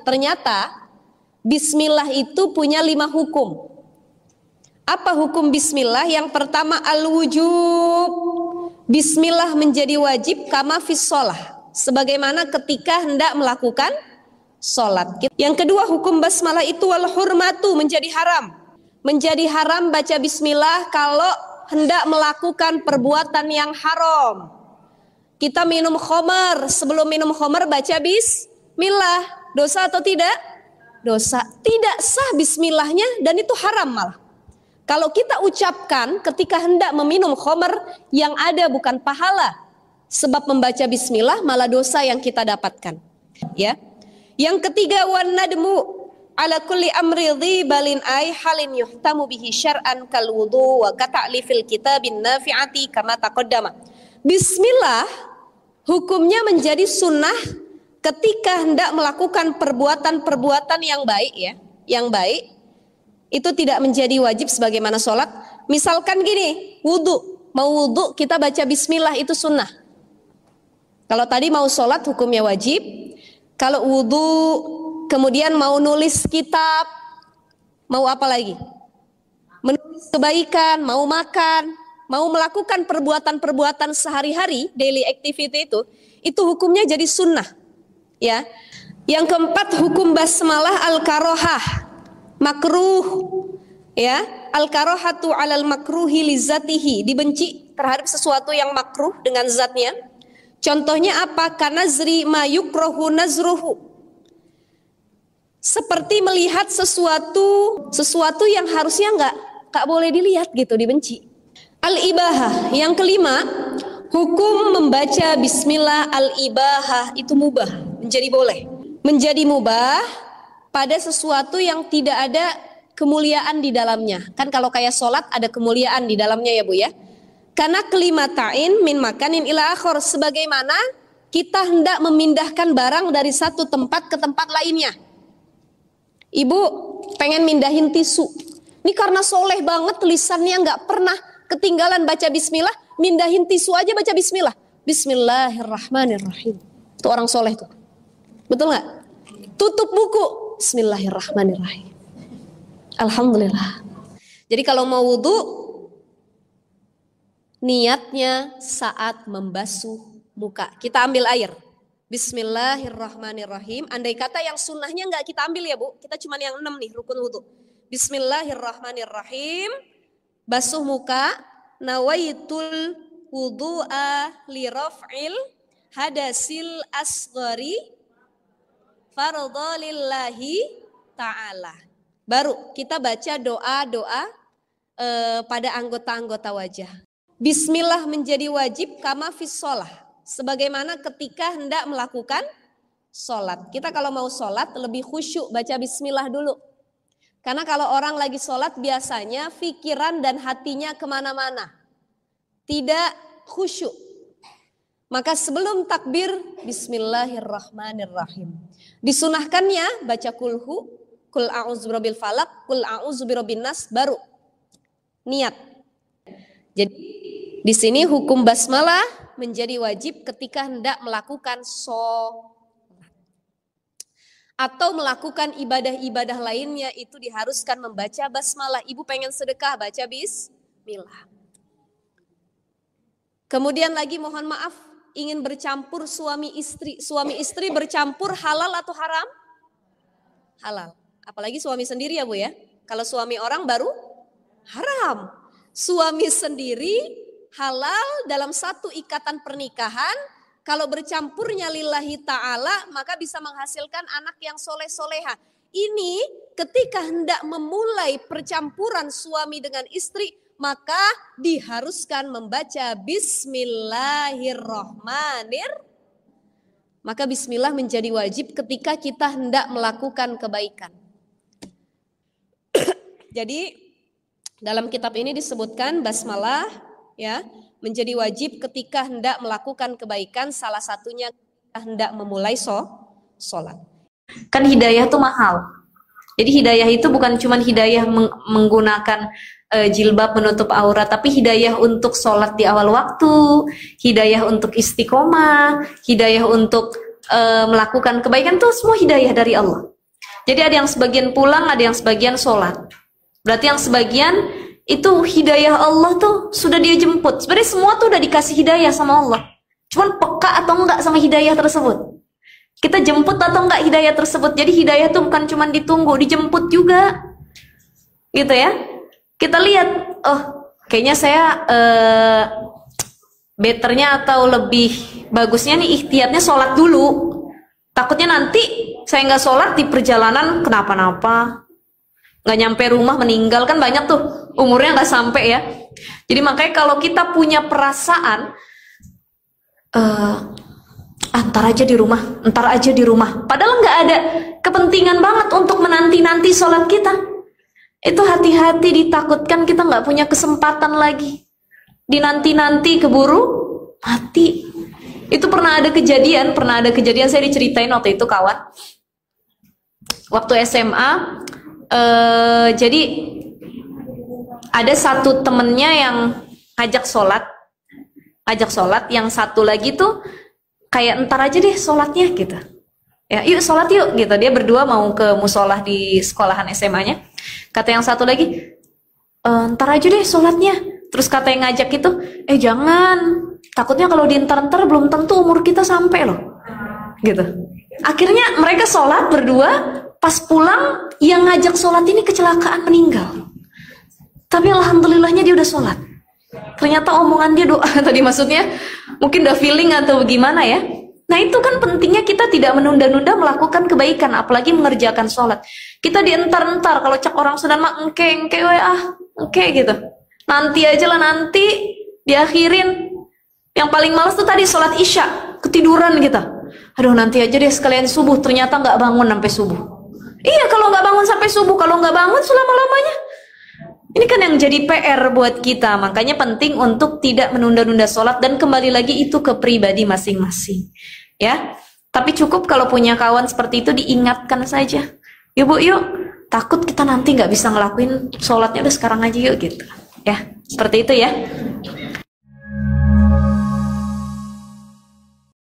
Ternyata bismillah itu punya 5 hukum. Apa hukum bismillah? Yang pertama al-wujub. Bismillah menjadi wajib kama fis sholah, sebagaimana ketika hendak melakukan sholat. Yang kedua hukum basmalah itu wal hurmatu, menjadi haram. Menjadi haram baca bismillah kalau hendak melakukan perbuatan yang haram. Kita minum khamar, sebelum minum khamar baca bismillah. Dosa atau tidak? Dosa. Tidak sah bismillahnya dan itu haram malah. Kalau kita ucapkan ketika hendak meminum khamar, yang ada bukan pahala. Sebab membaca bismillah malah dosa yang kita dapatkan. Ya. Yang ketiga wan nadmu ala kulli amri dhibalin ay halin yuhtamu bihi syar'an kal wudu wa kata'lifil kitabin nafi'ati kama taqaddama. Bismillah hukumnya menjadi sunnah ketika hendak melakukan perbuatan-perbuatan yang baik ya, yang baik itu tidak menjadi wajib sebagaimana sholat. Misalkan gini, wudu, mau wudu kita baca bismillah itu sunnah. Kalau tadi mau sholat hukumnya wajib. Kalau wudu kemudian mau nulis kitab, mau apa lagi? Menulis kebaikan, mau makan, mau melakukan perbuatan-perbuatan sehari-hari, daily activity itu hukumnya jadi sunnah. Ya. Yang keempat hukum basmalah al-karohah, makruh. Ya, al-karohatu alal makruhi li zatihi, dibenci terhadap sesuatu yang makruh dengan zatnya. Contohnya apa? Kanazri ma yukrohu nazruhu, seperti melihat sesuatu yang harusnya nggak boleh dilihat gitu, dibenci. Al-ibahah, yang kelima hukum membaca bismillah al-ibahah itu mubah, menjadi boleh, menjadi mubah pada sesuatu yang tidak ada kemuliaan di dalamnya. Kan kalau kayak sholat ada kemuliaan di dalamnya ya Bu ya. Karena kelimatain min makanin ila akhor, sebagaimana kita hendak memindahkan barang dari satu tempat ke tempat lainnya. Ibu pengen mindahin tisu. Ini karena soleh banget lisannya, nggak pernah ketinggalan baca bismillah, mindahin tisu aja baca bismillah. Bismillahirrahmanirrahim. Itu orang soleh tuh. Betul nggak? Tutup buku. Bismillahirrahmanirrahim. Alhamdulillah. Jadi kalau mau wudu, niatnya saat membasuh muka. Kita ambil air. Bismillahirrahmanirrahim. Andai kata yang sunnahnya nggak kita ambil ya Bu, kita cuma yang 6 nih rukun wudu. Bismillahirrahmanirrahim. Basuh muka. Nawaitul wudu'a li raf'il hadasil asghari fardhu lillahi ta'ala. Baru kita baca doa-doa pada anggota-anggota wajah. Bismillah menjadi wajib kama fis sholah, sebagaimana ketika hendak melakukan sholat. Kita kalau mau sholat lebih khusyuk baca bismillah dulu. Karena kalau orang lagi sholat biasanya pikiran dan hatinya kemana-mana, tidak khusyuk. Maka sebelum takbir, bismillahirrahmanirrahim. Disunahkannya baca kulhu, kul a'udzu birabbil falaq, kul a'udzu birabbin nas, baru niat. Jadi di sini hukum basmalah menjadi wajib ketika hendak melakukan sholat atau melakukan ibadah-ibadah lainnya, itu diharuskan membaca basmalah. Ibu pengen sedekah baca bismillah. Kemudian lagi mohon maaf, ingin bercampur suami istri bercampur halal atau haram? Halal. Apalagi suami sendiri ya Bu ya. Kalau suami orang baru haram. Suami sendiri halal dalam satu ikatan pernikahan. Kalau bercampurnya lillahi ta'ala maka bisa menghasilkan anak yang soleh-soleha. Ini ketika hendak memulai percampuran suami dengan istri, maka diharuskan membaca bismillahirrahmanirrahim. Maka bismillah menjadi wajib ketika kita hendak melakukan kebaikan. Jadi dalam kitab ini disebutkan basmalah ya menjadi wajib ketika hendak melakukan kebaikan, salah satunya hendak memulai sholat. Kan hidayah itu mahal. Jadi hidayah itu bukan cuma hidayah menggunakan jilbab menutup aurat, tapi hidayah untuk sholat di awal waktu, hidayah untuk istiqomah, hidayah untuk melakukan kebaikan tuh semua hidayah dari Allah. Jadi ada yang sebagian pulang, ada yang sebagian sholat. Berarti yang sebagian itu hidayah Allah tuh sudah dia jemput. Sebenarnya semua tuh udah dikasih hidayah sama Allah. Cuman peka atau enggak sama hidayah tersebut. Kita jemput atau enggak hidayah tersebut. Jadi hidayah tuh bukan cuman ditunggu, dijemput juga. Gitu ya. Kita lihat, oh kayaknya saya betternya atau lebih bagusnya nih ikhtiatnya sholat dulu. Takutnya nanti saya nggak sholat di perjalanan kenapa-napa, nggak nyampe rumah meninggal, kan banyak tuh umurnya nggak sampai ya. Jadi makanya kalau kita punya perasaan ntar aja di rumah, padahal nggak ada kepentingan banget untuk menanti-nanti sholat kita, itu hati-hati, ditakutkan kita nggak punya kesempatan lagi, dinanti-nanti keburu mati. Itu pernah ada kejadian saya diceritain waktu itu kawan, waktu SMA. Jadi ada satu temennya yang ngajak sholat, yang satu lagi tuh kayak ntar aja deh sholatnya gitu ya, yuk sholat yuk gitu. Dia berdua mau ke musolah di sekolahan SMA-nya. Kata yang satu lagi, ntar aja deh sholatnya. Terus kata yang ngajak itu, jangan, takutnya kalau diantar-antar belum tentu umur kita sampai loh gitu. Akhirnya mereka sholat berdua. Pas pulang yang ngajak sholat ini kecelakaan, meninggal. Tapi alhamdulillahnya dia udah sholat. Ternyata omongan dia doa tadi, maksudnya mungkin udah feeling atau bagaimana ya. Nah itu kan pentingnya kita tidak menunda-nunda melakukan kebaikan, apalagi mengerjakan sholat. Kita dientar-entar, kalau cek orang Sudan mah engke gitu. Nanti aja lah, nanti diakhirin. Yang paling males tuh tadi sholat isya, ketiduran kita. Aduh nanti aja deh sekalian subuh, ternyata nggak bangun sampai subuh. Iya, kalau nggak bangun sampai subuh, kalau nggak bangun selama-lamanya. Ini kan yang jadi PR buat kita. Makanya penting untuk tidak menunda-nunda sholat, dan kembali lagi itu ke pribadi masing-masing. Ya, tapi cukup kalau punya kawan seperti itu diingatkan saja. Yuk bu, yuk. Takut kita nanti nggak bisa ngelakuin sholatnya, udah sekarang aja yuk gitu. Ya, seperti itu ya.